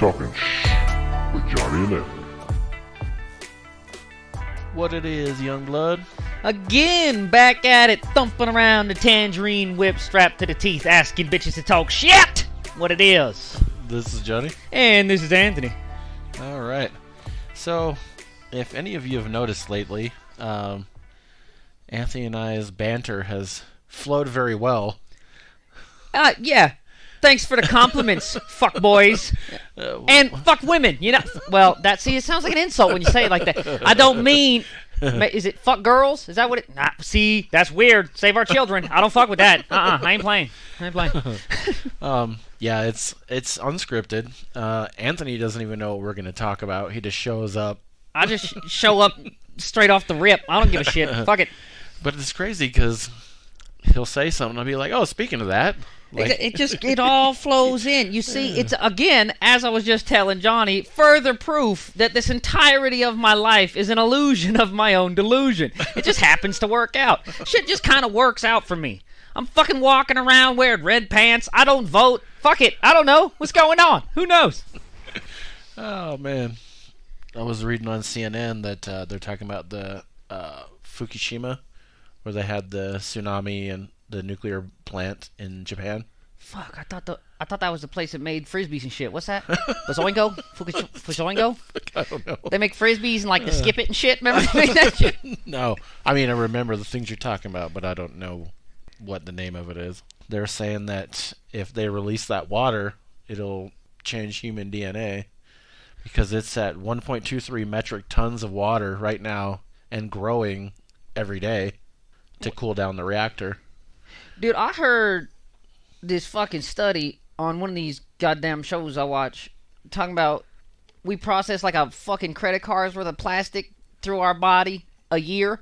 Talking Shh with Johnny and Anthony. What it is, young blood? Again, back at it, thumping around the tangerine whip strapped to the teeth, asking bitches to talk shit! What it is. This is Johnny. And this is Anthony. Alright. So, if any of you have noticed lately, Anthony and I's banter has flowed very well. Yeah. Thanks for the compliments, fuck boys. And fuck women, you know. Well, it sounds like an insult when you say it like that. I don't mean, is it fuck girls? Is that what it, nah, see, that's weird. Save our children. I don't fuck with that. I ain't playing. Yeah, it's unscripted. Anthony doesn't even know what we're going to talk about. He just shows up. I just show up straight off the rip. I don't give a shit. Fuck it. But it's crazy because he'll say something. I'll be like, oh, speaking of that. Like, it all flows in. You see, it's, again, as I was just telling Johnny, further proof that this entirety of my life is an illusion of my own delusion. It just happens to work out. Shit just kind of works out for me. I'm fucking walking around wearing red pants. I don't vote. Fuck it. I don't know. What's going on? Who knows? Oh, man. I was reading on CNN that they're talking about the Fukushima, where they had the tsunami and the nuclear plant in Japan. Fuck, I thought that was the place that made frisbees and shit. What's that? Bazoingo? Fukushima? I don't know. They make frisbees and like the skip it and shit. Remember they made that shit? No. I mean, I remember the things you're talking about, but I don't know what the name of it is. They're saying that if they release that water, it'll change human DNA because it's at 1.23 metric tons of water right now and growing every day to cool down the reactor. Dude, I heard this fucking study on one of these goddamn shows I watch talking about we process like a fucking credit card's worth of plastic through our body a year.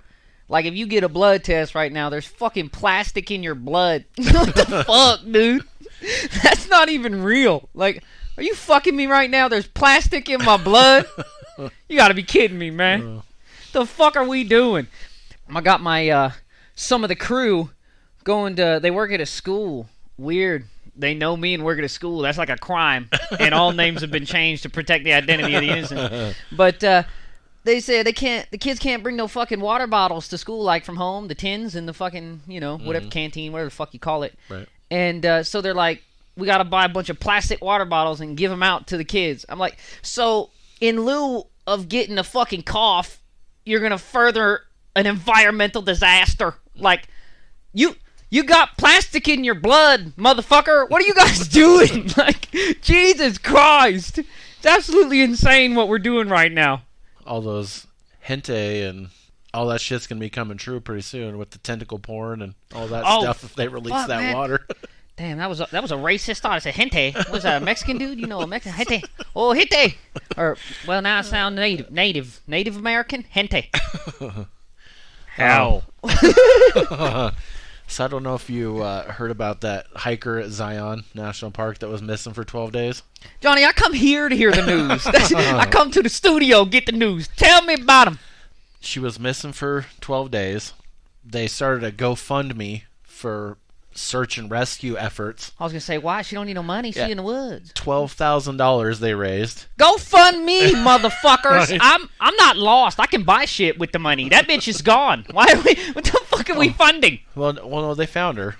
Like if you get a blood test right now, there's fucking plastic in your blood. What the fuck, dude? That's not even real. Like, are you fucking me right now? There's plastic in my blood? You gotta be kidding me, man. The fuck are we doing? I got my, some of the crew going to, they work at a school. Weird. They know me and work at a school. That's like a crime. And all names have been changed to protect the identity of the innocent. But, they said the kids can't bring no fucking water bottles to school like from home, the tins and the fucking, you know, whatever canteen, whatever the fuck you call it. Right. And so they're like, we got to buy a bunch of plastic water bottles and give them out to the kids. I'm like, so in lieu of getting a fucking cough, you're going to further an environmental disaster. Like, you got plastic in your blood, motherfucker. What are you guys doing? Like, Jesus Christ. It's absolutely insane what we're doing right now. All those hentai and all that shit's gonna be coming true pretty soon with the tentacle porn and all that stuff if they release that man. water. Damn, that was a racist thought. I said hentai. Was that a Mexican dude? You know, a Mexican hentai. Oh, hentai. Or well, now I sound native American hentai. How? So I don't know if you heard about that hiker at Zion National Park that was missing for 12 days. Johnny, I come here to hear the news. I come to the studio get the news. Tell me about him. She was missing for 12 days. They started a GoFundMe for search and rescue efforts. I was going to say, why? She don't need no money. She's in the woods. $12,000 they raised. Go fund me, motherfuckers. Right. I'm not lost. I can buy shit with the money. That bitch is gone. Why are we? What the fuck are we funding? Well, no, they found her.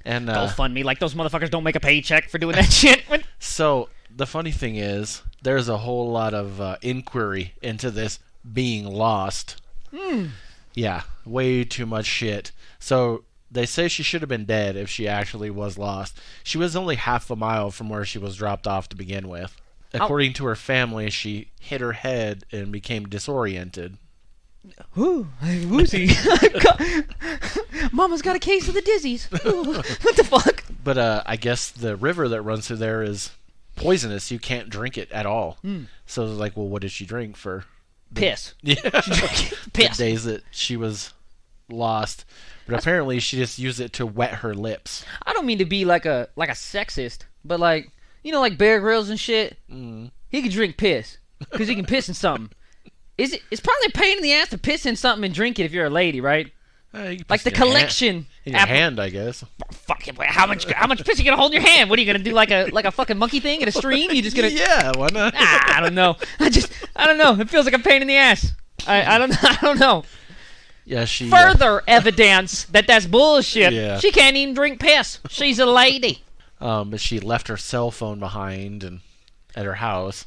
And go fund me. Like those motherfuckers don't make a paycheck for doing that shit. So the funny thing is, there's a whole lot of inquiry into this being lost. Yeah, way too much shit. So they say she should have been dead if she actually was lost. She was only half a mile from where she was dropped off to begin with. According to her family, she hit her head and became disoriented. Ooh, I'm woozy. Mama's got a case of the dizzies. Ooh, what the fuck? But I guess the river that runs through there is poisonous. You can't drink it at all. So it's like, well, what did she drink for? Piss. Yeah. Piss. The days that she was lost. But apparently she just used it to wet her lips. I don't mean to be like a sexist, but like, you know, like Bear Grylls and shit. He can drink piss because he can piss in something. It's probably a pain in the ass to piss in something and drink it if you're a lady, right? You like the collection. In your hand, I guess. Fucking, how much piss are you gonna hold in your hand? What are you gonna do, like a fucking monkey thing in a stream? You just gonna? Yeah, why not? I don't know. I don't know. It feels like a pain in the ass. I don't know. Yeah, she. Further evidence that that's bullshit. Yeah. She can't even drink piss. She's a lady. She left her cell phone behind and at her house.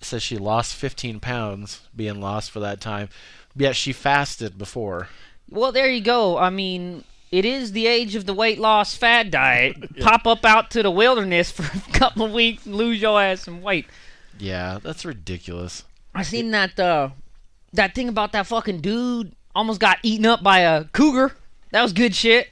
Says she lost 15 pounds being lost for that time. Yet she fasted before. Well, there you go. I mean, it is the age of the weight loss fad diet. Yeah. Pop up out to the wilderness for a couple of weeks and lose your ass some weight. Yeah, that's ridiculous. I seen that thing about that fucking dude almost got eaten up by a cougar. That was good shit.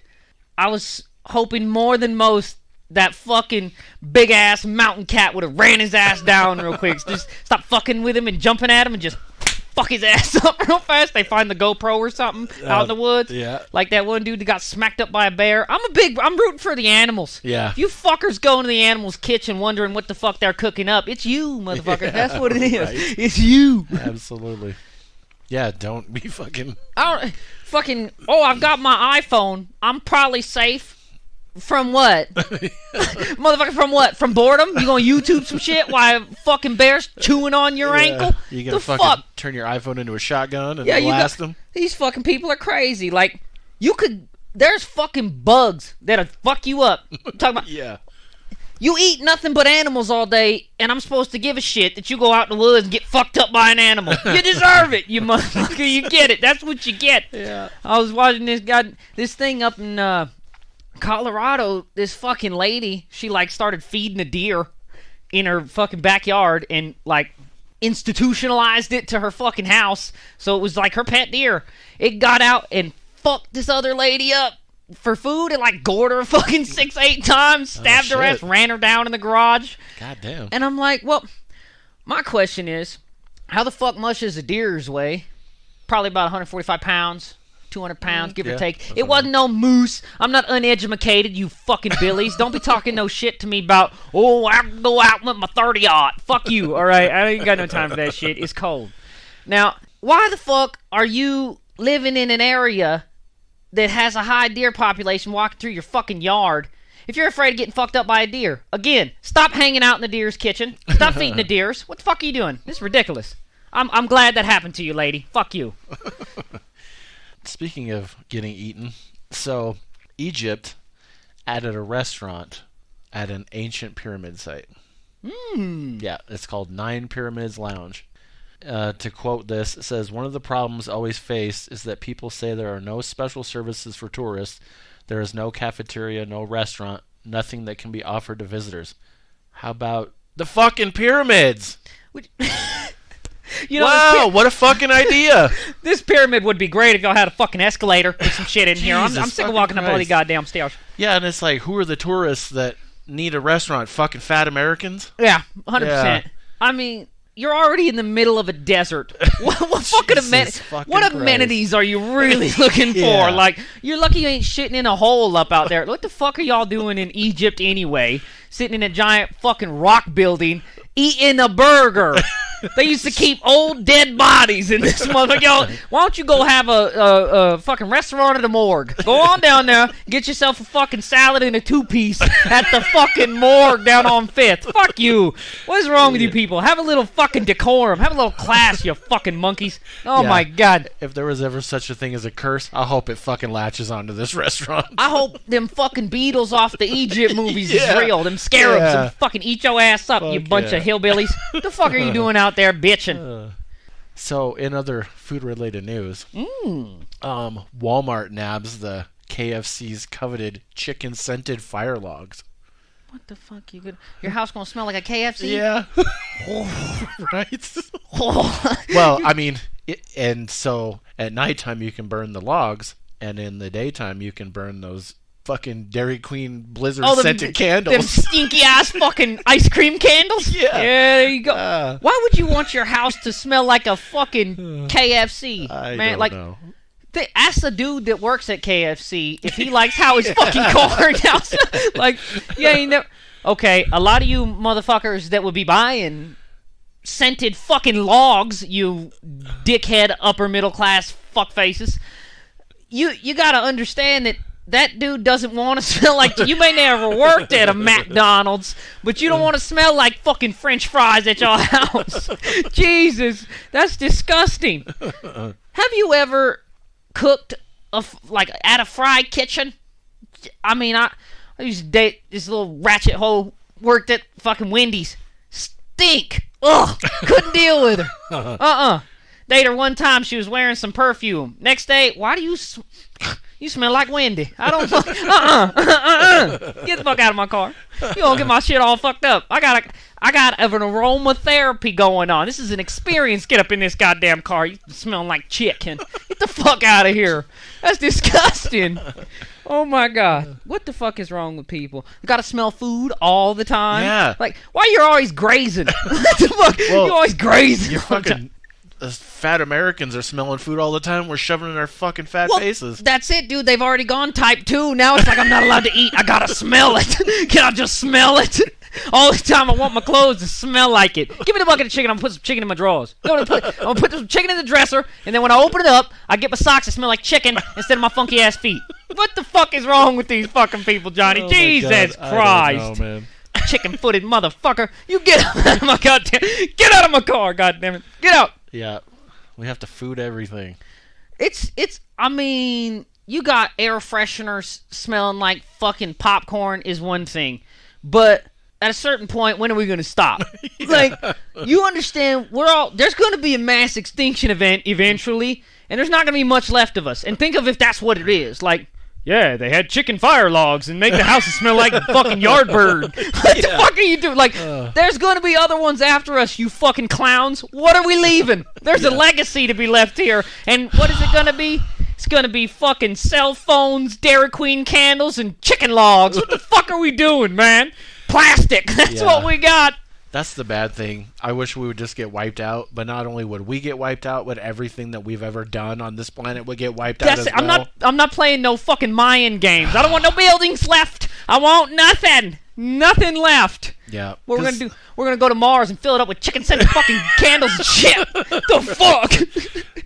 I was hoping more than most that fucking big ass mountain cat would have ran his ass down real quick. Just stop fucking with him and jumping at him and just fuck his ass up real fast. They find the GoPro or something out in the woods. Yeah. Like that one dude that got smacked up by a bear. I'm rooting for the animals. Yeah. If you fuckers go into the animals' kitchen wondering what the fuck they're cooking up, it's you, motherfucker. Yeah, that's what it is. right. It's you. Absolutely. Yeah, don't be fucking... I've got my iPhone. I'm probably safe. From what? Motherfucker, from what? From boredom? You gonna YouTube some shit while fucking bear's chewing on your ankle? You gonna the fucking fuck? turn your iPhone into a shotgun and Yeah, blast them? These fucking people are crazy. Like, there's fucking bugs that'll fuck you up. I'm talking about, Yeah. you eat nothing but animals all day, and I'm supposed to give a shit that you go out in the woods and get fucked up by an animal. You deserve it, you motherfucker. You get it. That's what you get. Yeah. I was watching this thing up in Colorado. This fucking lady, she like started feeding a deer in her fucking backyard and like institutionalized it to her fucking house. So it was like her pet deer. It got out and fucked this other lady up for food and like gored her fucking 6-8 times, stabbed her ass, ran her down in the garage. God damn. And I'm like, well, my question is, how the fuck much does a deer's weigh? Probably about 145 pounds. 200 pounds, give or take. It wasn't no moose. I'm not uneducated, you fucking billies. Don't be talking no shit to me about, I can go out with my 30-aught. Fuck you, all right? I ain't got no time for that shit. It's cold. Now, why the fuck are you living in an area that has a high deer population walking through your fucking yard if you're afraid of getting fucked up by a deer? Again, stop hanging out in the deer's kitchen. Stop feeding the deers. What the fuck are you doing? This is ridiculous. I'm glad that happened to you, lady. Fuck you. Speaking of getting eaten, so Egypt added a restaurant at an ancient pyramid site. Yeah, it's called Nine Pyramids Lounge. To quote this, it says, one of the problems always faced is that people say there are no special services for tourists. There is no cafeteria, no restaurant, nothing that can be offered to visitors. How about the fucking pyramids? You know, wow, what a fucking idea. This pyramid would be great if y'all had a fucking escalator with some shit in here. I'm Jesus sick of walking up all these goddamn stairs. Yeah, and it's like, who are the tourists that need a restaurant? Fucking fat Americans? Yeah, 100%. Yeah. I mean, you're already in the middle of a desert. What fucking amenities are you really looking for? Yeah. Like, you're lucky you ain't shitting in a hole up out there. What the fuck are y'all doing in Egypt anyway? Sitting in a giant fucking rock building, eating a burger. They used to keep old dead bodies in this motherfucker. Yo, why don't you go have a fucking restaurant at the morgue? Go on down there, get yourself a fucking salad and a 2-piece at the fucking morgue down on 5th. Fuck you. What is wrong with you people? Have a little fucking decorum. Have a little class, you fucking monkeys. Oh Yeah. my god. If there was ever such a thing as a curse, I hope it fucking latches onto this restaurant. I hope them fucking beetles off the Egypt movies is Yeah. real. Them scarabs, Yeah. them fucking eat your ass up, you Fuck bunch yeah. of hillbillies. What the fuck are you doing out there bitching? So, in other food-related news, Walmart nabs the KFC's coveted chicken-scented firelogs. What the fuck you gonna... Your house gonna smell like a KFC? Yeah. Right? Well, I mean, and so at nighttime you can burn the logs, and in the daytime you can burn those fucking Dairy Queen Blizzard scented candles. Them stinky ass fucking ice cream candles? Yeah. There you go. Why would you want your house to smell like a fucking KFC? I man, don't know. Ask the dude that works at KFC if he likes how his fucking car now. Like, yeah, you know. Okay, a lot of you motherfuckers that would be buying scented fucking logs, you dickhead upper middle class fuckfaces, you gotta understand that that dude doesn't want to smell like... You may never worked at a McDonald's, but you don't want to smell like fucking French fries at your house. Jesus, that's disgusting. Have you ever cooked at a fry kitchen? I mean, I used to date this little ratchet hoe, worked at fucking Wendy's. Stink. Ugh. Couldn't deal with her. Date her one time, she was wearing some perfume. Next day, why do you smell like Wendy? I don't fuck. Get the fuck out of my car. You don't get my shit all fucked up. I got an aromatherapy going on. This is an experience. Get up in this goddamn car. You smelling like chicken. Get the fuck out of here. That's disgusting. Oh my God. What the fuck is wrong with people? You gotta smell food all the time. Yeah. Like, why you're always grazing? What the fuck? Well, you're always grazing. You're fucking... fat Americans are smelling food all the time. We're shoving it in our fucking fat faces. That's it, dude. They've already gone type 2. Now it's like I'm not allowed to eat. I gotta smell it. Can I just smell it? All the time I want my clothes to smell like it. Give me the bucket of chicken. I'm gonna put some chicken in my drawers. I'm gonna put some chicken in the dresser, and then when I open it up, I get my socks that smell like chicken instead of my funky ass feet. What the fuck is wrong with these fucking people, Johnny? Oh Jesus Christ. I don't know, man. Chicken-footed motherfucker. You get out of my goddamn... Get out of my car, goddammit. Get out. Yeah. We have to food everything. I mean, you got air fresheners smelling like fucking popcorn is one thing, but at a certain point, when are we going to stop? Yeah. Like, you understand, there's going to be a mass extinction event eventually, and there's not going to be much left of us. And think of if that's what it is. Like, yeah, they had chicken firelogs and make the houses smell like fucking Yardbird. What the fuck are you doing? Like, there's going to be other ones after us, you fucking clowns. What are we leaving? There's a legacy to be left here. And what is it going to be? It's going to be fucking cell phones, Dairy Queen candles, and chicken logs. What the fuck are we doing, man? Plastic. That's what we got. That's the bad thing. I wish we would just get wiped out, but not only would we get wiped out, but everything that we've ever done on this planet would get wiped out as well. I'm not playing no fucking Mayan games. I don't want no buildings left. I want nothing. Nothing left. Yeah. What we're gonna go to Mars and fill it up with chicken-scented fucking candles and shit. The fuck?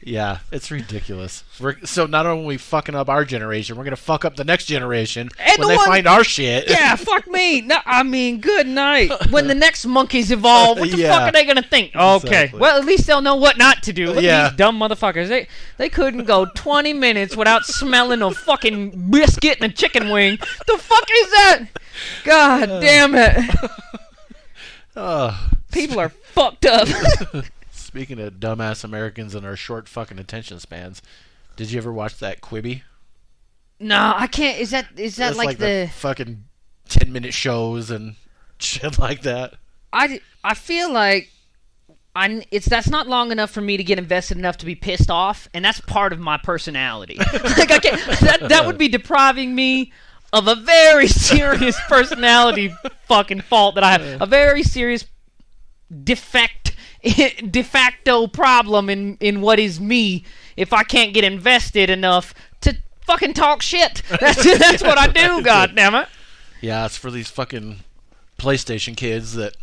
Yeah, it's ridiculous. So not only are we fucking up our generation, we're gonna fuck up the next generation when they find our shit. Yeah, fuck me. No, I mean, good night. When the next monkeys evolve, what the fuck are they gonna think? Okay, exactly. Well, at least they'll know what not to do. Look at these dumb motherfuckers. They couldn't go 20 minutes without smelling a fucking biscuit and a chicken wing. The fuck is that? God damn it. People are fucked up. Speaking of dumbass Americans and our short fucking attention spans, did you ever watch that Quibi? No, I can't. Is that That's like the fucking 10-minute shows and shit like that? I feel like that's not long enough for me to get invested enough to be pissed off, and that's part of my personality. Like I can't, that would be depriving me of a very serious personality fucking fault that I have. A very serious de facto problem in what is me if I can't get invested enough to fucking talk shit. That's what I do, goddammit. Yeah, it's for these fucking PlayStation kids that,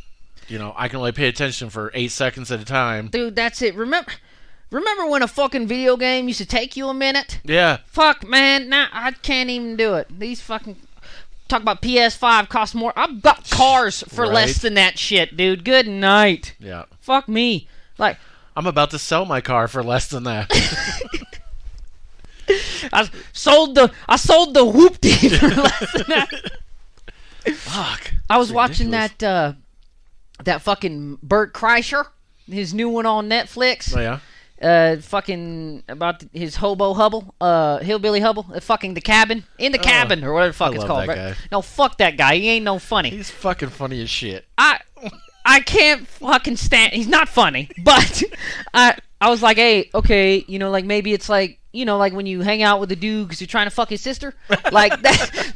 I can only pay attention for 8 seconds at a time. Dude, that's it. Remember when a fucking video game used to take you a minute? Yeah. Fuck, man. Nah, I can't even do it. These fucking... Talk about PS5 cost more. I've got cars for less than that shit, dude. Good night. Yeah. Fuck me. Like... I'm about to sell my car for less than that. I sold the whoopty for less than that. Fuck. I was watching that fucking Bert Kreischer, his new one on Netflix. Oh, yeah? Fucking about his hobo hubble, hillbilly hubble, fucking the cabin, in the cabin, or whatever the fuck it's called. That guy. No, fuck that guy. He ain't no funny. He's fucking funny as shit. I can't fucking stand. He's not funny, but I was like, hey, okay, like maybe it's like, like when you hang out with a dude because you're trying to fuck his sister, like that,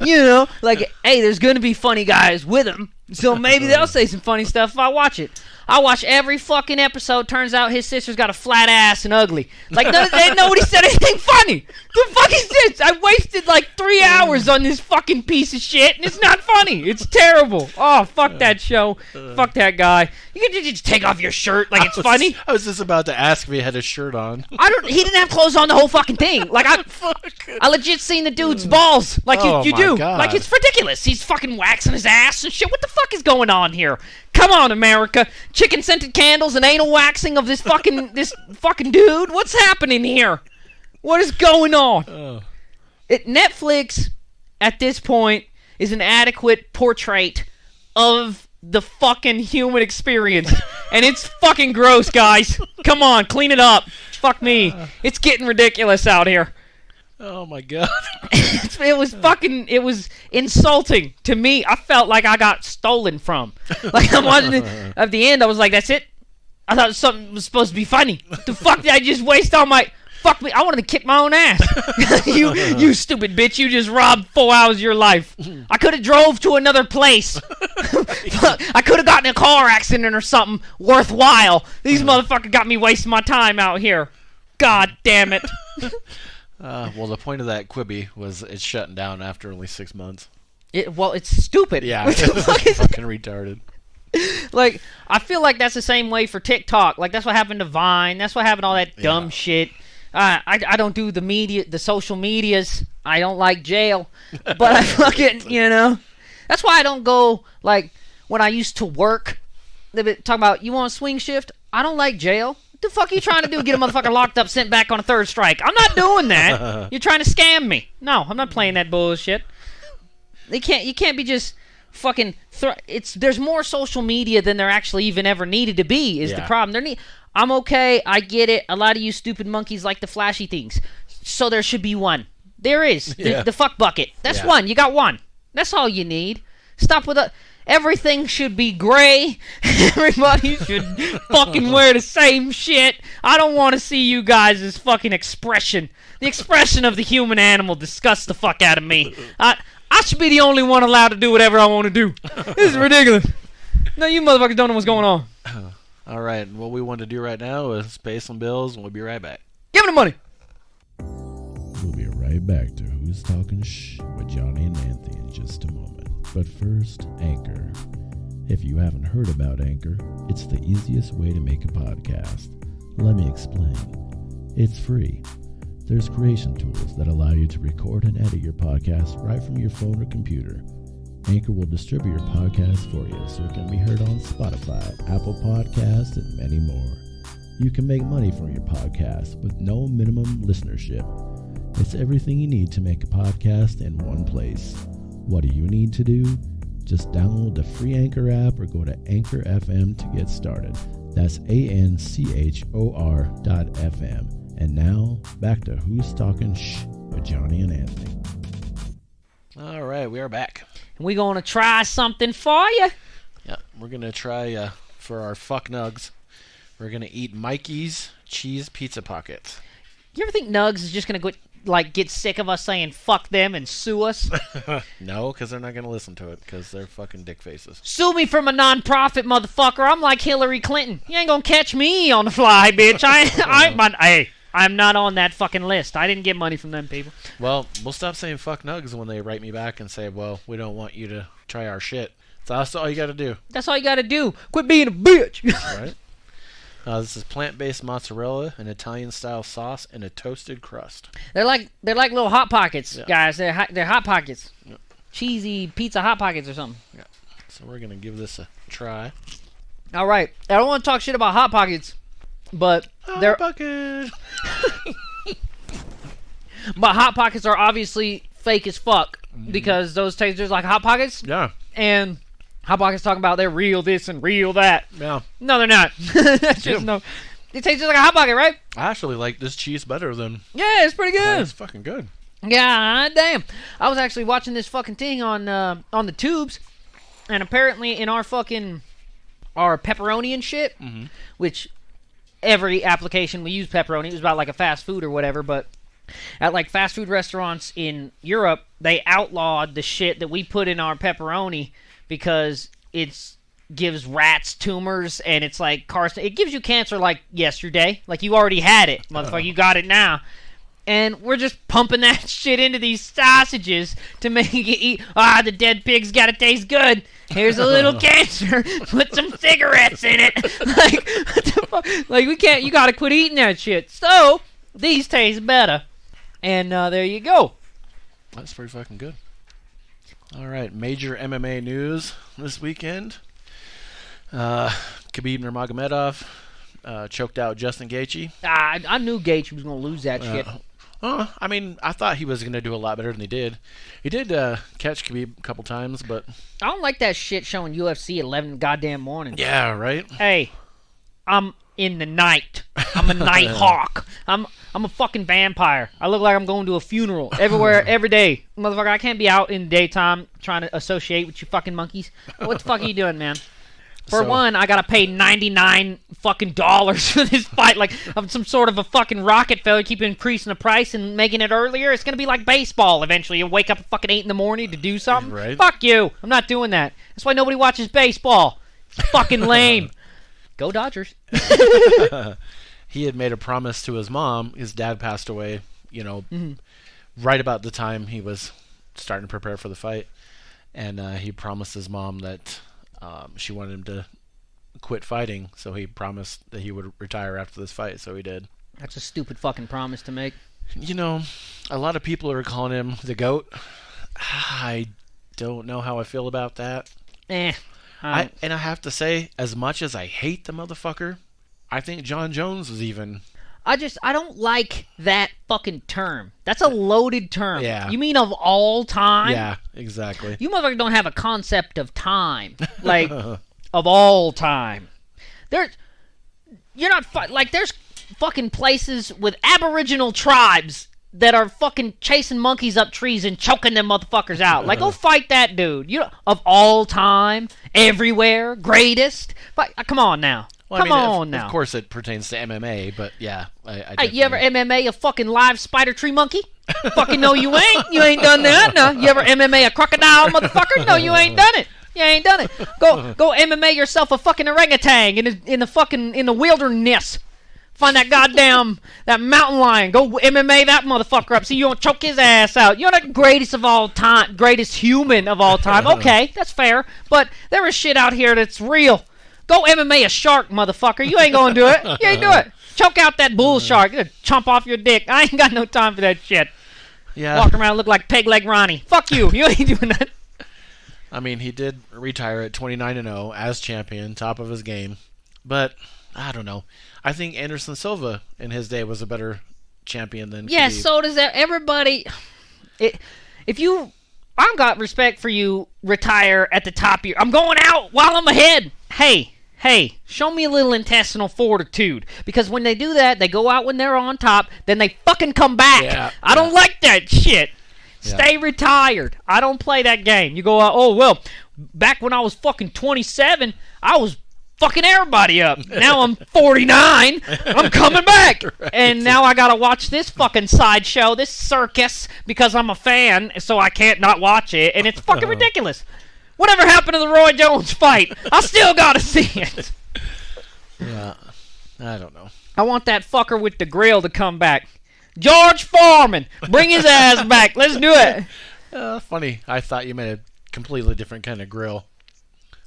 like, hey, there's gonna be funny guys with him. So maybe they'll say some funny stuff if I watch it. I watch every fucking episode. Turns out his sister's got a flat ass and ugly. Like, nobody said anything funny. The fuck is this? I wasted like 3 hours on this fucking piece of shit, and it's not funny. It's terrible. Oh, fuck that show. Fuck that guy. You can just take off your shirt like it's funny. I was just about to ask if he had his shirt on. He didn't have clothes on the whole fucking thing. Like, I legit seen the dude's balls. Like, Oh, you my do. God. Like, it's ridiculous. He's fucking waxing his ass and shit. What the fuck is going on here? Come on, America. Chicken scented candles and anal waxing of this fucking dude. What's happening here? What is going on? Oh. Netflix, at this point, is an adequate portrait of the fucking human experience. And it's fucking gross, guys. Come on, clean it up. Fuck me. It's getting ridiculous out here. Oh my god. It was insulting to me. I felt like I got stolen from. Like, I'm watching it. At the end, I was like, that's it? I thought something was supposed to be funny. The fuck did I just waste all my... Fuck me, I wanted to kick my own ass. You stupid bitch, you just robbed 4 hours of your life. I could have drove to another place. I could have gotten in a car accident or something worthwhile. These motherfuckers got me wasting my time out here. God damn it. Well, the point of that Quibi was it's shutting down after only 6 months. It's stupid. Yeah, What the fuck is fucking retarded. Like, I feel like that's the same way for TikTok. Like, that's what happened to Vine. That's what happened to all that dumb shit. I don't do the social medias. I don't like jail. But I fucking, That's why I don't go, like, when I used to work. They be talking about, you want a swing shift? I don't like jail. What the fuck are you trying to do? Get a motherfucker locked up, sent back on a third strike. I'm not doing that. You're trying to scam me. No, I'm not playing that bullshit. You can't be just fucking... There's more social media than there actually even ever needed to be, is the problem. I'm okay, I get it. A lot of you stupid monkeys like the flashy things. So there should be one. There is. The fuck bucket. That's one. You got one. That's all you need. Stop with everything should be gray. Everybody should fucking wear the same shit. I don't want to see you guys' fucking expression. The expression of the human animal disgusts the fuck out of me. I should be the only one allowed to do whatever I want to do. This is ridiculous. No, you motherfuckers don't know what's going on. All right, what we want to do right now is pay some bills, and we'll be right back. Give me the money. We'll be right back to Who's Talking Shh with Johnny and Anthony in just a moment. But first, Anchor. If you haven't heard about Anchor, it's the easiest way to make a podcast. Let me explain. It's free. There's creation tools that allow you to record and edit your podcast right from your phone or computer. Anchor will distribute your podcast for you so it can be heard on Spotify, Apple Podcasts, and many more. You can make money from your podcast with no minimum listenership. It's everything you need to make a podcast in one place. What do you need to do? Just download the free Anchor app or go to Anchor FM to get started. That's ANCHOR.FM. And now, back to Who's Talking Shh with Johnny and Anthony. All right, we are back. We gonna try something for you. Yeah, we're going to try, for our fuck nugs, we're going to eat Mikey's cheese pizza pockets. You ever think Nugs is just gonna get sick of us saying fuck them and sue us? No, because they're not going to listen to it, because they're fucking dick faces. Sue me from a non-profit, motherfucker. I'm like Hillary Clinton. You ain't gonna catch me on the fly, bitch. I'm not on that fucking list. I didn't get money from them people. Well, we'll stop saying fuck nugs when they write me back and say, well, we don't want you to try our shit. So that's all you got to do. That's all you gotta do. Quit being a bitch. Right? This is plant-based mozzarella, an Italian-style sauce, and a toasted crust. They're like little Hot Pockets, Yeah. guys. They're Hot Pockets. Yep. Cheesy pizza Hot Pockets or something. Yeah. So we're going to give this a try. All right. I don't want to talk shit about Hot Pockets, but they're... Bucket. But Hot Pockets are obviously fake as fuck because those taste just like Hot Pockets. Yeah. And Hot Pockets talking about they're real this and real that. Yeah. No, they're not. That's just Yeah. no. It tastes just like a Hot Pocket, right? I actually like this cheese better than... Yeah, it's pretty good. It's fucking good. Yeah, damn. I was actually watching this fucking thing on the tubes, and apparently in our pepperoni and shit, which every application we use pepperoni. It was about like a fast food or whatever, but at like fast food restaurants in Europe, they outlawed the shit that we put in our pepperoni because it's gives rats tumors, and it's like it gives you cancer like yesterday. Like you already had it, motherfucker. You got it now. And we're just pumping that shit into these sausages to make it eat. The dead pig's gotta taste good. Here's a little cancer. Put some cigarettes in it. Like, what the fuck? Like, we can't, you gotta quit eating that shit. So, these taste better. And there you go. That's pretty fucking good. Alright, major MMA news this weekend. Khabib Nurmagomedov choked out Justin Gaethje. I knew Gaethje was gonna lose that shit. I mean, I thought he was going to do a lot better than he did. He did catch Khabib a couple times, but... I don't like that shit showing UFC at 11 goddamn morning. Yeah, right? Hey, I'm in the night. I'm a night hawk. I'm a fucking vampire. I look like I'm going to a funeral everywhere, every day. Motherfucker, I can't be out in the daytime trying to associate with you fucking monkeys. What the fuck are you doing, man? For one, I gotta pay $99 fucking dollars for this fight. Like, I'm some sort of a fucking rocket failure, keep increasing the price and making it earlier. It's gonna be like baseball eventually. You wake up at fucking 8 in the morning to do something. Right. Fuck you. I'm not doing that. That's why nobody watches baseball. It's fucking lame. Go Dodgers. He had made a promise to his mom. His dad passed away, right about the time he was starting to prepare for the fight. And he promised his mom that... she wanted him to quit fighting, so he promised that he would retire after this fight, so he did. That's a stupid fucking promise to make. You know, a lot of people are calling him the GOAT. I don't know how I feel about that. I have to say, as much as I hate the motherfucker, I think John Jones was even... I don't like that fucking term. That's a loaded term. Yeah. You mean of all time? Yeah, exactly. You motherfuckers don't have a concept of time. Like, of all time. There's fucking places with aboriginal tribes that are fucking chasing monkeys up trees and choking them motherfuckers out. Like, go fight that dude. Of all time, everywhere, greatest. Come on now. Well, Come on now. Of course it pertains to MMA, but yeah. Hey, you ever MMA a fucking live spider tree monkey? Fucking no, you ain't. You ain't done that. No. You ever MMA a crocodile, motherfucker? No, you ain't done it. You ain't done it. Go MMA yourself a fucking orangutan in the wilderness. Find that mountain lion. Go MMA that motherfucker up so you don't choke his ass out. You're the greatest of all time, greatest human of all time. Okay, that's fair. But there is shit out here that's real. Go MMA a shark, motherfucker. You ain't gonna do it. You ain't do it. Choke out that bull shark. You're gonna chomp off your dick. I ain't got no time for that shit. Yeah. Walking around look like Peg Leg Ronnie. Fuck you. You ain't doing that. I mean, he did retire at 29-0 as champion, top of his game. But, I don't know. I think Anderson Silva in his day was a better champion than Yeah, Khabib. so does everybody. I've got respect for you, retire at the top of your... I'm going out while I'm ahead. Hey, show me a little intestinal fortitude. Because when they do that, they go out when they're on top, then they fucking come back. Yeah, I don't like that shit. Yeah. Stay retired. I don't play that game. You go out, oh, well, back when I was fucking 27, I was fucking everybody up. Now I'm 49. I'm coming back. Right. And now I gotta watch this fucking sideshow, this circus, because I'm a fan, so I can't not watch it. And it's fucking ridiculous. Whatever happened to the Roy Jones fight? I still gotta see it. Yeah, I don't know. I want that fucker with the grill to come back. George Foreman, bring his ass back. Let's do it. Funny. I thought you meant a completely different kind of grill.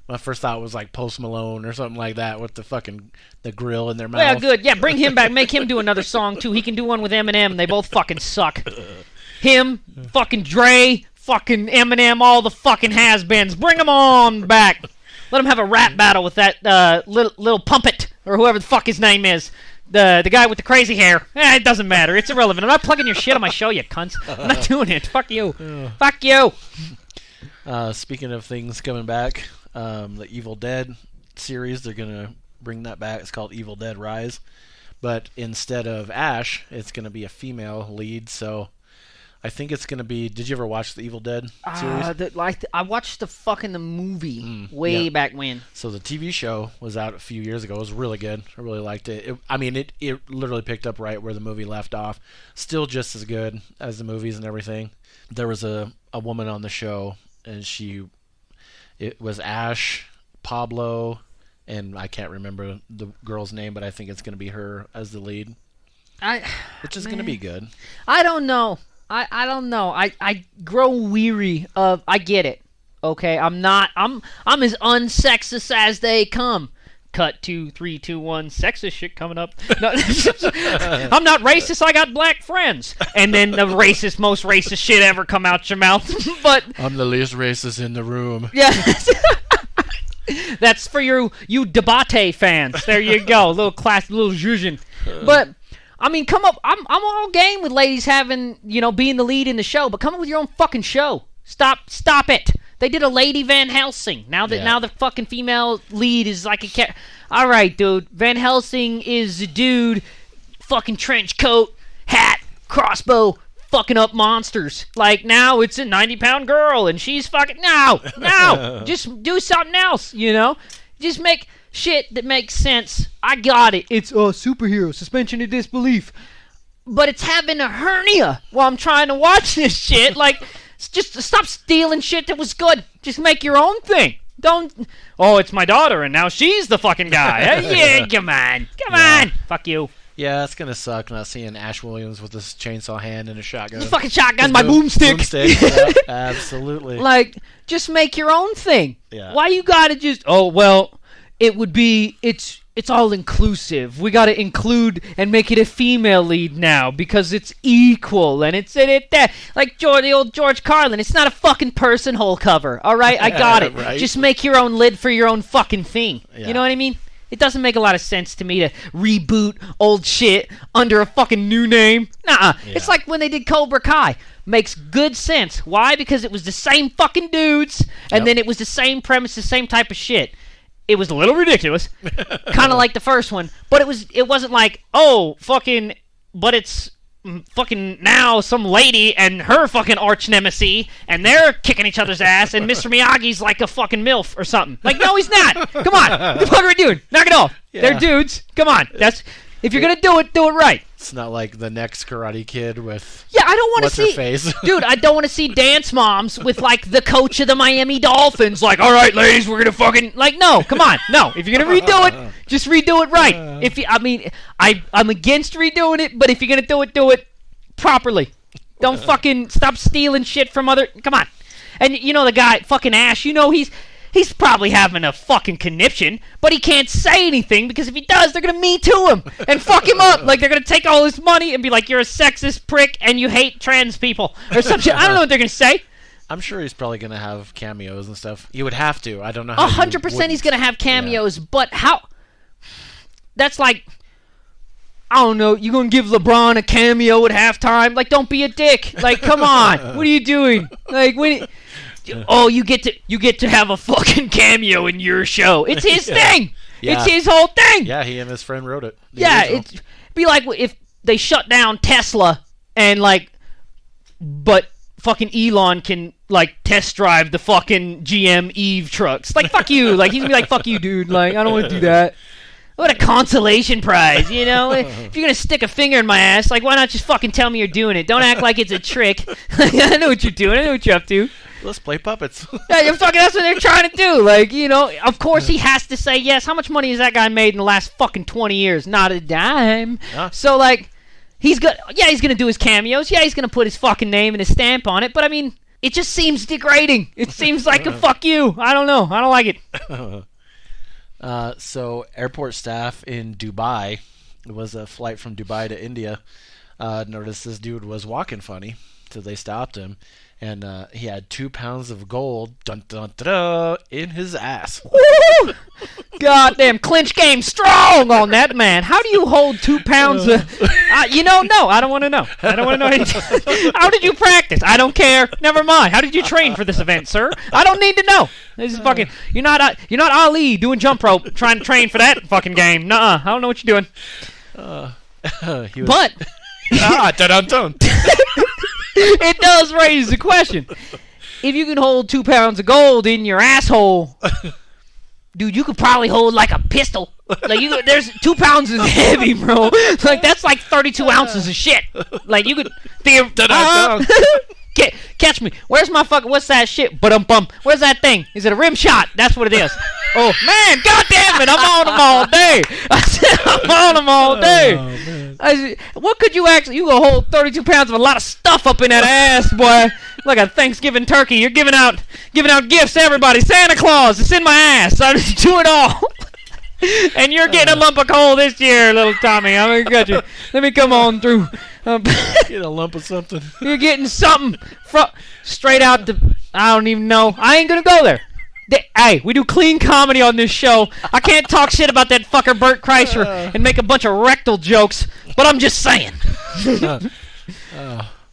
My first thought was like Post Malone or something like that with the grill in their mouth. Well, good. Yeah, bring him back. Make him do another song, too. He can do one with Eminem, and they both fucking suck. Him, fucking Dre, fucking Eminem, all the fucking has-beens. Bring them on back. Let him have a rap battle with that little Pumpet, or whoever the fuck his name is. The guy with the crazy hair. It doesn't matter. It's irrelevant. I'm not plugging your shit on my show, you cunts. I'm not doing it. Fuck you. Fuck you. Speaking of things coming back, the Evil Dead series, they're going to bring that back. It's called Evil Dead Rise. But instead of Ash, it's going to be a female lead, so I think it's going to be... Did you ever watch the Evil Dead series? I watched the movie way back when. So the TV show was out a few years ago. It was really good. I really liked it. It literally picked up right where the movie left off. Still just as good as the movies and everything. There was a woman on the show, and it was Ash, Pablo, and I can't remember the girl's name, but I think it's going to be her as the lead, which is going to be good. I don't know. I don't know. I grow weary of. I get it. Okay, I'm as unsexist as they come. Cut 2, 3, 2, 1. Sexist shit coming up. No, I'm not racist. I got black friends. And then the most racist shit ever come out your mouth. But I'm the least racist in the room. yeah, that's for you Deadites fans. There you go, little zhuzhin. But I mean, come up. I'm all game with ladies having being the lead in the show, but come up with your own fucking show. Stop it. They did a Lady Van Helsing. Now the fucking female lead is like a all right, dude. Van Helsing is a dude, fucking trench coat, hat, crossbow, fucking up monsters. Like now it's a 90-pound girl and she's fucking no. Just do something else. Just make shit that makes sense. I got it. It's superhero suspension of disbelief, but it's having a hernia while I'm trying to watch this shit. Like. Just stop stealing shit that was good. Just make your own thing. Don't. Oh, it's my daughter, and now she's the fucking guy. Yeah, come on. Fuck you. Yeah, it's gonna suck not seeing Ash Williams with this chainsaw hand and a shotgun. The fucking shotgun, my boomstick. Yeah, absolutely. Like, just make your own thing. Yeah. Why you gotta just? Oh well, it would be. It's all inclusive. We gotta include and make it a female lead now because it's equal and it's like the old George Carlin. It's not a fucking person hole cover. All right, I got it. Right? Just make your own lid for your own fucking thing. Yeah. You know what I mean? It doesn't make a lot of sense to me to reboot old shit under a fucking new name. Nuh-uh. Yeah. It's like when they did Cobra Kai. Makes good sense. Why? Because it was the same fucking dudes and then it was the same premise, the same type of shit. It was a little ridiculous, kind of like the first one, but it wasn't like, but it's fucking now some lady and her fucking arch nemesis, and they're kicking each other's ass, and Mr. Miyagi's like a fucking MILF or something. Like, no, he's not. Come on, what the fuck are we doing? Knock it off. Yeah. They're dudes. Come on. If you're gonna do it right. It's not like the next Karate Kid with I don't want to see. face. Dude, I don't want to see dance moms with like the coach of the Miami Dolphins. Like, all right, ladies, we're gonna fucking no, come on, no. If you're gonna redo it, just redo it right. I'm against redoing it, but if you're gonna do it properly. Don't fucking stop stealing shit from other. Come on, and the guy, fucking Ash. He's probably having a fucking conniption, but he can't say anything because if he does, they're gonna Me Too him and fuck him up. Like, they're gonna take all his money and be like, "You're a sexist prick and you hate trans people," or some shit. I don't know what they're gonna say. I'm sure he's probably gonna have cameos and stuff. You would have to. I don't know how. 100% he's gonna have cameos, but how? That's like, I don't know. You gonna give LeBron a cameo at halftime? Like, don't be a dick. Like, come on. What are you doing? Like, you get to have a fucking cameo in your show. It's his thing. Yeah. It's his whole thing. Yeah, he and his friend wrote it. It'd be like if they shut down Tesla and but fucking Elon can test drive the fucking GM Eve trucks. Like, fuck you. Like, he's gonna be like, fuck you, dude. Like, I don't want to do that. What a consolation prize, If you're gonna stick a finger in my ass, like, why not just fucking tell me you're doing it? Don't act like it's a trick. I know what you're doing. I know what you're up to. Let's play puppets. Yeah, that's what they're trying to do. Like, of course he has to say yes. How much money has that guy made in the last fucking 20 years? Not a dime. Yeah. So, he's gonna do his cameos. Yeah, he's gonna put his fucking name and his stamp on it. But, I mean, it just seems degrading. It seems like a fuck you. I don't know. I don't like it. So airport staff in Dubai, it was a flight from Dubai to India, noticed this dude was walking funny, so they stopped him, and he had 2 pounds of gold in his ass. Woo! Goddamn, clinch game strong on that man. How do you hold 2 pounds of... no, I don't want to know. I don't want to know anything. How did you practice? I don't care. Never mind. How did you train for this event, sir? I don't need to know. This is fucking... You're not Ali doing jump rope trying to train for that fucking game. Nuh-uh. I don't know what you're doing. But... dun-dun-dun. It does raise the question. If you can hold 2 pounds of gold in your asshole... Dude, you could probably hold like a pistol. There's 2 pounds is heavy, bro. Like, that's like 32 ounces of shit. Like, you could Catch me. Where's my fucking, what's that shit? Bum. Where's that thing? Is it a rim shot? That's what it is. Oh, man, God damn it, I'm on them all day. I said, I'm on them all day. I said, what could you actually, you gonna hold 32 pounds of a lot of stuff up in that ass, boy. Like a Thanksgiving turkey. You're giving out gifts to everybody. Santa Claus, it's in my ass. I just do it all. And you're getting a lump of coal this year, little Tommy. I'm gonna get you. Let me come on through. Get a lump of something. You're getting something straight out the. I don't even know. I ain't gonna go there. Hey, we do clean comedy on this show. I can't talk shit about that fucker Bert Kreischer and make a bunch of rectal jokes, but I'm just saying.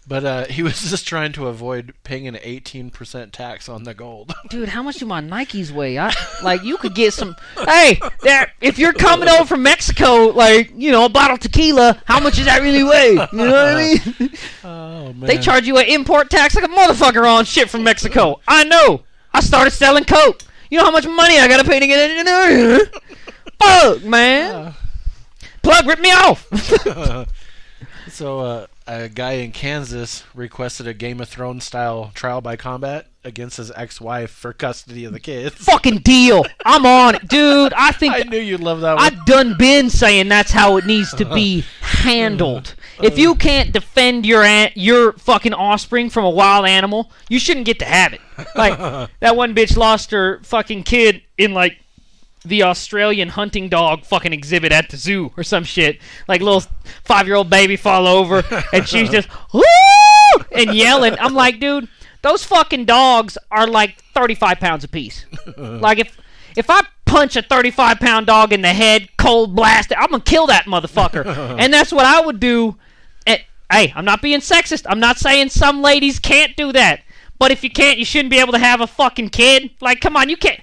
But he was just trying to avoid paying an 18% tax on the gold. Dude, how much do my Nikes weigh? You could get some. Hey, if you're coming over from Mexico, a bottle of tequila, how much does that really weigh? You know what I mean? Oh, man. They charge you an import tax like a motherfucker on shit from Mexico. I know. I started selling coke. You know how much money I gotta pay to get it in there? Fuck, man. Plug, rip me off. So, a guy in Kansas requested a Game of Thrones style trial by combat against his ex-wife for custody of the kids. Fucking deal. I'm on it, dude. I knew you'd love that one. I've done been saying that's how it needs to be handled. If you can't defend your fucking offspring from a wild animal, you shouldn't get to have it. Like, that one bitch lost her fucking kid in, the Australian hunting dog fucking exhibit at the zoo or some shit. Like, little 5-year-old baby fall over, and she's just, woo! And yelling. I'm like, dude, those fucking dogs are 35 pounds apiece. Like, if I punch a 35-pound dog in the head, cold blast, I'm gonna kill that motherfucker. And that's what I would do. Hey, I'm not being sexist. I'm not saying some ladies can't do that. But if you can't, you shouldn't be able to have a fucking kid. Like, come on, you can't.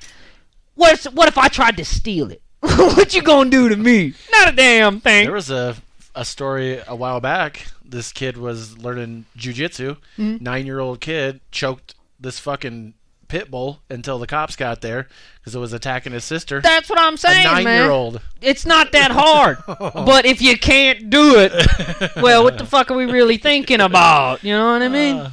What if I tried to steal it? What you gonna do to me? Not a damn thing. There was a story a while back. This kid was learning jujitsu. 9-year-old kid choked this fucking pit bull until the cops got there because it was attacking his sister. That's what I'm saying, a 9-year-old. Man. It's not that hard. But if you can't do it, well, what the fuck are we really thinking about? You know what I mean?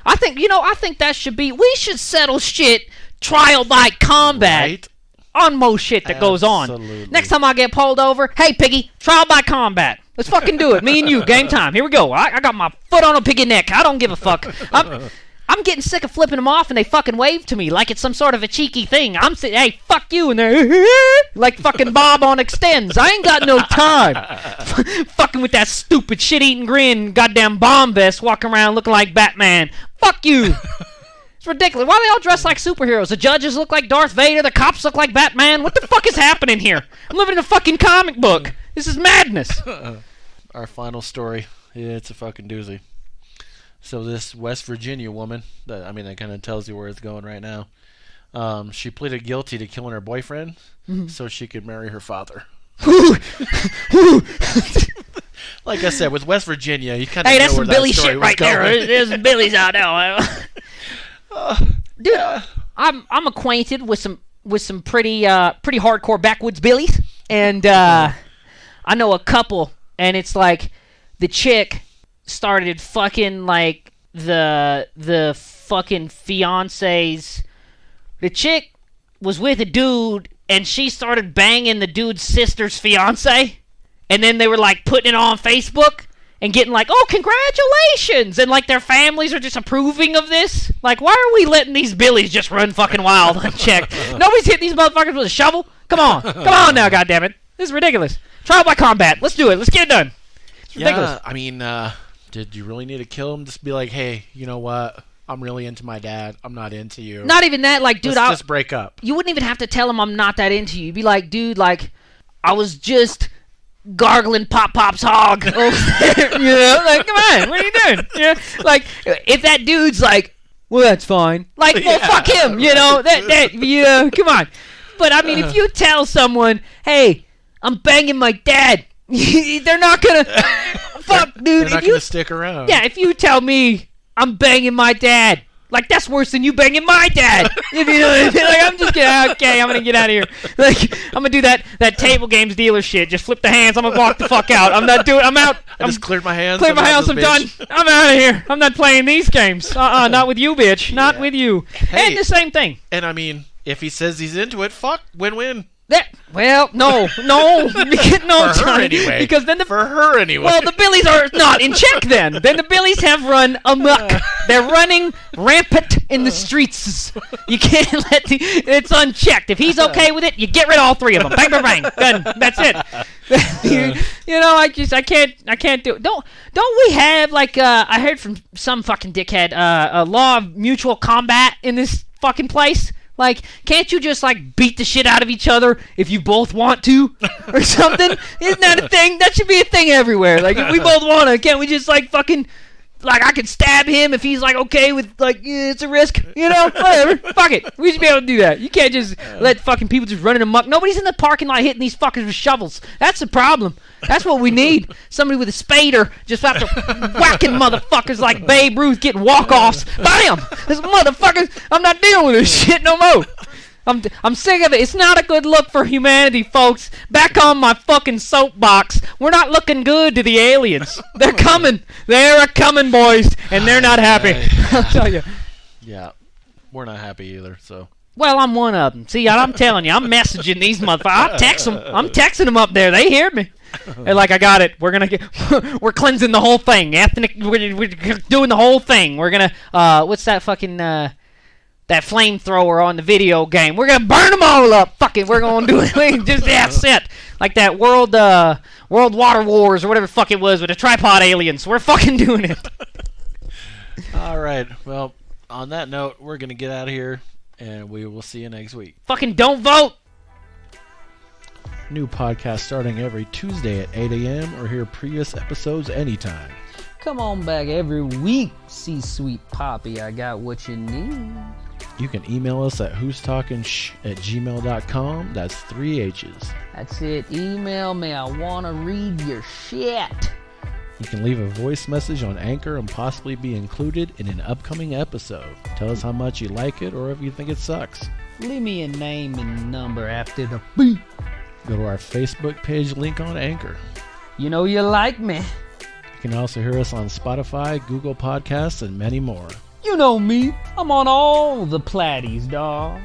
I think that should be. We should settle shit. Trial by combat on most shit that goes on. Next time I get pulled over, hey, piggy, trial by combat. Let's fucking do it. Me and you, game time. Here we go. I got my foot on a piggy neck. I don't give a fuck. I'm getting sick of flipping them off and they fucking wave to me like it's some sort of a cheeky thing. I'm saying, hey, fuck you, and they're like fucking Bob on Extends. I ain't got no time. Fucking with that stupid shit-eating grin, goddamn bomb vest, walking around looking like Batman. Fuck you. It's ridiculous. Why are they all dressed like superheroes? The judges look like Darth Vader. The cops look like Batman. What the fuck is happening here? I'm living in a fucking comic book. This is madness. Our final story. Yeah, it's a fucking doozy. So this West Virginia woman, that kind of tells you where it's going right now. She pleaded guilty to killing her boyfriend so she could marry her father. Like I said, with West Virginia, you kind of know where that story was going. Hey, that's some Billy shit right there. There's some Billies out there. Dude, I'm acquainted with some pretty hardcore backwoods billies, and I know a couple, and it's like the chick started fucking like the fucking fiance's. The chick was with a dude, and she started banging the dude's sister's fiance, and then they were like putting it on Facebook. And getting like, oh, congratulations! And like their families are just approving of this. Like, why are we letting these billies just run fucking wild unchecked? Nobody's hitting these motherfuckers with a shovel? Come on now, goddammit. This is ridiculous. Trial by combat. Let's do it. Let's get it done. It's ridiculous. Yeah, did you really need to kill him? Just be like, hey, you know what? I'm really into my dad. I'm not into you. Not even that. Like, dude, let's just break up. You wouldn't even have to tell him I'm not that into you. You'd be like, dude, like, I was just gargling Pop's hog over there, you know, like, come on, what are you doing? You know, like, if that dude's like, well, that's fine, like, well, fuck him, you know, come on. But I mean, if you tell someone, hey, I'm banging my dad, they're not gonna, fuck, dude, they're not gonna stick around. Yeah, if you tell me I'm banging my dad, Like, that's worse than you banging my dad. You know what I mean? Like, I'm just kidding. Okay, I'm going to get out of here. Like, I'm going to do that table games dealer shit. Just flip the hands. I'm going to walk the fuck out. I'm not doing I'm out. I just cleared my hands. Cleared my house. I'm done. I'm out of here. I'm not playing these games. Not with you, bitch. Not with you. Hey, and the same thing. And I mean, if he says he's into it, fuck, win-win. No, no, For Johnny, her anyway. because then For her anyway. well, the Billies are not in check then. Then the Billies have run amok. They're running rampant in the streets. You can't let it's unchecked. If he's okay with it, you get rid of all three of them. Bang, bang, bang. Done. That's it. You know, I can't do it. Don't we have, like, I heard from some fucking dickhead, a law of mutual combat in this fucking place? Like, can't you just, like, beat the shit out of each other if you both want to? Or something? Isn't that a thing? That should be a thing everywhere. Like, if we both want to, can't we just, like, fucking... Like, I could stab him if he's, like, okay with, like, it's a risk, you know? Whatever. Fuck it. We should be able to do that. You can't just let fucking people just running amok. Nobody's in the parking lot hitting these fuckers with shovels. That's the problem. That's what we need. Somebody with a spader just after whacking motherfuckers like Babe Ruth getting walk-offs. Bam! This motherfuckers, I'm not dealing with this shit no more. I'm sick of it. It's not a good look for humanity, folks. Back on my fucking soapbox. We're not looking good to the aliens. They're coming. They're a-coming, boys. And they're not happy. I'll tell you. Yeah. We're not happy either, so. Well, I'm one of them. See, I'm telling you, I'm messaging these motherfuckers. I'm texting them up there. They hear me. They're like, I got it. We're we're cleansing the whole thing. Ethnic, we're doing the whole thing. We're gonna, what's that fucking, that flamethrower on the video game. We're gonna burn them all up. Fuck it, we're gonna do it. Just that's it. Like that World Water Wars or whatever the fuck it was with the tripod aliens. We're fucking doing it. All right. Well, on that note, we're gonna get out of here, and we will see you next week. Fucking don't vote. New podcast starting every Tuesday at 8 a.m. or hear previous episodes anytime. Come on back every week, C-Sweet Poppy. I got what you need. You can email us at whostalkingshh@gmail.com. That's 3 H's. That's it. Email me. I want to read your shit. You can leave a voice message on Anchor and possibly be included in an upcoming episode. Tell us how much you like it or if you think it sucks. Leave me a name and number after the beep. Go to our Facebook page link on Anchor. You know you like me. You can also hear us on Spotify, Google Podcasts, and many more. You know me. I'm on all the platties, dawg.